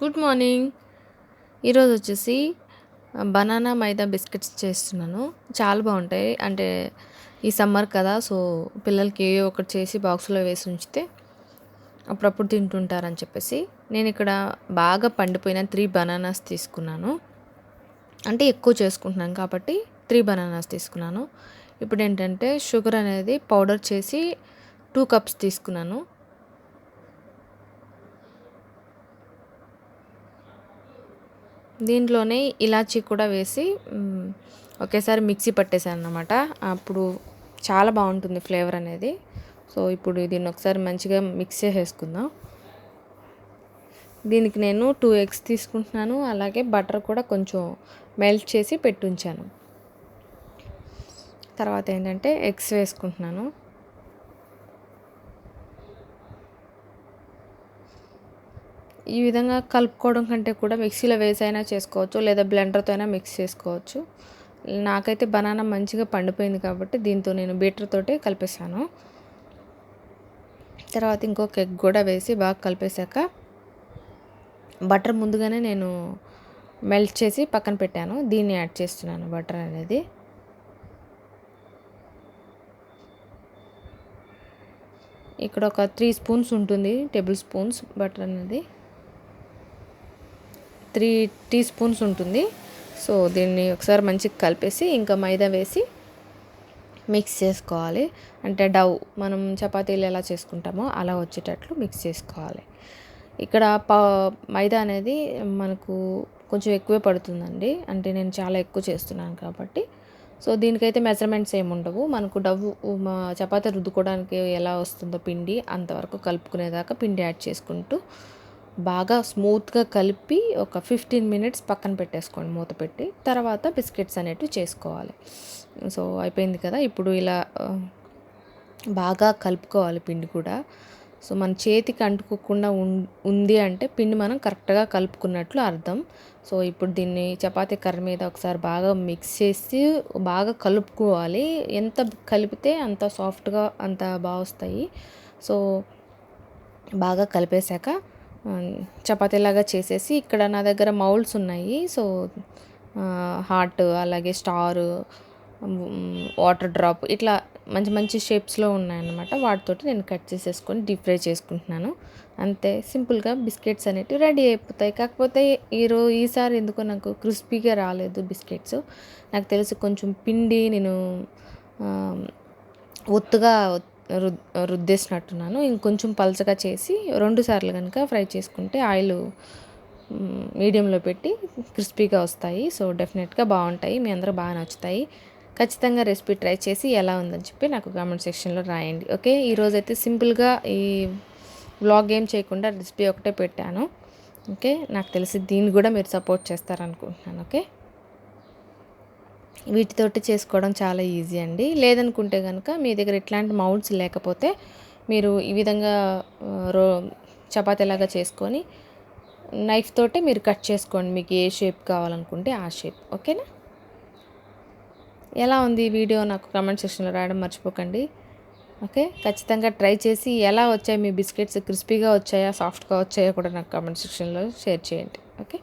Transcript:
Good morning. ఈరోజు వచ్చేసి banana మైదా biscuits చేస్తున్నాను. చాలా బాగుంటాయి. అంటే ఈ సమ్మర్ కదా, సో పిల్లలకి ఏ ఒకటి చేసి బాక్స్లో వేసి ఉంచితే అప్పుడప్పుడు తింటుంటారని చెప్పేసి నేను ఇక్కడ బాగా పండిపోయిన 3 బనానాస్ తీసుకున్నాను. అంటే ఎక్కువ చేసుకుంటున్నాను కాబట్టి 3 బనానాస్ తీసుకున్నాను. ఇప్పుడు ఏంటంటే షుగర్ అనేది పౌడర్ చేసి 2 కప్స్ తీసుకున్నాను. దీంట్లోనే ఇలాచీ కూడా వేసి ఒకేసారి మిక్సీ పట్టేసాను అన్నమాట. అప్పుడు చాలా బాగుంటుంది ఫ్లేవర్ అనేది. సో ఇప్పుడు దీన్ని ఒకసారి మంచిగా మిక్స్ చేసేసుకుందాం. దీనికి నేను 2 ఎగ్స్ తీసుకుంటున్నాను. అలాగే బటర్ కూడా కొంచెం మెల్ట్ చేసి పెట్టుంచాను. తర్వాత ఏంటంటే ఎగ్స్ వేసుకుంటున్నాను. ఈ విధంగా కలుపుకోవడం కంటే కూడా మిక్సీలో వేసైనా చేసుకోవచ్చు, లేదా బ్లెండర్తో అయినా మిక్స్ చేసుకోవచ్చు. నాకైతే బనానా మంచిగా పండిపోయింది కాబట్టి దీంతో నేను బీటర్ తోటి కలిపేసాను. తర్వాత ఇంకొక ఎగ్ కూడా వేసి బాగా కలిపేశాక బటర్ ముందుగానే నేను మెల్ట్ చేసి పక్కన పెట్టాను. దీన్ని యాడ్ చేస్తున్నాను బటర్ అనేది. ఇక్కడ ఒక 3 స్పూన్స్ ఉంటుంది, టేబుల్ స్పూన్స్ బటర్ అనేది 3 టీ స్పూన్స్ ఉంటుంది. సో దీన్ని ఒకసారి మంచిగా కలిపేసి ఇంకా మైదా వేసి మిక్స్ చేసుకోవాలి. అంటే డవ్ మనం చపాతీలు ఎలా చేసుకుంటామో అలా వచ్చేటట్లు మిక్స్ చేసుకోవాలి. ఇక్కడ మైదా అనేది మనకు కొంచెం ఎక్కువే పడుతుందండి. అంటే నేను చాలా ఎక్కువ చేస్తున్నాను కాబట్టి. సో దీనికైతే మెజర్మెంట్స్ ఏమి ఉండవు. మనకు చపాతీ రుద్దుకోవడానికి ఎలా వస్తుందో పిండి అంతవరకు కలుపుకునేదాకా పిండి యాడ్ చేసుకుంటూ బాగా స్మూత్గా కలిపి ఒక 15 మినిట్స్ పక్కన పెట్టేసుకోండి మూత పెట్టి. తర్వాత బిస్కెట్స్ అనేటివి చేసుకోవాలి. సో అయిపోయింది కదా, ఇప్పుడు ఇలా బాగా కలుపుకోవాలి పిండి కూడా. సో మన చేతికి అంటుకోకుండా ఉంది అంటే పిండి మనం కరెక్ట్గా కలుపుకున్నట్లు అర్థం. సో ఇప్పుడు దీన్ని చపాతీ కర్ర మీద ఒకసారి బాగా మిక్స్ చేసి బాగా కలుపుకోవాలి. ఎంత కలిపితే అంత సాఫ్ట్గా అంత బాగా వస్తాయి. సో బాగా కలిపేశాక చపాతీలాగా చేసేసి ఇక్కడ నా దగ్గర మౌల్డ్స్ ఉన్నాయి. సో హార్ట్, అలాగే స్టార్, వాటర్ డ్రాప్ ఇట్లా మంచి మంచి షేప్స్లో ఉన్నాయన్నమాట. వాటితోటి నేను కట్ చేసేసుకొని డీప్ ఫ్రై చేసుకుంటున్నాను. అంతే, సింపుల్గా బిస్కెట్స్ అనేటివి రెడీ అయిపోతాయి. కాకపోతే ఈసారి ఎందుకో నాకు క్రిస్పీగా రాలేదు బిస్కెట్స్. నాకు తెలిసి కొంచెం పిండి నేను ఒత్తుగా రుద్దేసినట్టున్నాను. ఇంకొంచెం పలచగా చేసి 2 సార్లు కనుక ఫ్రై చేసుకుంటే ఆయిల్ మీడియంలో పెట్టి క్రిస్పీగా వస్తాయి. సో డెఫినెట్గా బాగుంటాయి, మీ అందరూ బాగా నచ్చుతాయి. ఖచ్చితంగా రెసిపీ ట్రై చేసి ఎలా ఉందని చెప్పి నాకు కామెంట్ సెక్షన్లో రాయండి. ఓకే, ఈరోజైతే సింపుల్గా ఈ వ్లాగ్ ఏం చేయకుండా రెసిపీ ఒకటే పెట్టాను. ఓకే, నాకు తెలిసి దీన్ని కూడా మీరు సపోర్ట్ చేస్తారనుకుంటున్నాను. ఓకే, వీటితోటి చేసుకోవడం చాలా ఈజీ అండి. లేదనుకుంటే కనుక మీ దగ్గర ఇట్లాంటి మౌల్డ్స్ లేకపోతే మీరు ఈ విధంగా చపాతీలాగా చేసుకొని నైఫ్ తోటి మీరు కట్ చేసుకోండి, మీకు ఏ షేప్ కావాలనుకుంటే ఆ షేప్. ఓకేనా? ఎలా ఉంది ఈ వీడియో నాకు కామెంట్ సెక్షన్లో రాయడం మర్చిపోకండి. ఓకే, ఖచ్చితంగా ట్రై చేసి ఎలా వచ్చాయి మీ బిస్కెట్స్, క్రిస్పీగా వచ్చాయా, సాఫ్ట్గా వచ్చాయా కూడా నాకు కామెంట్ సెక్షన్లో షేర్ చేయండి. ఓకే.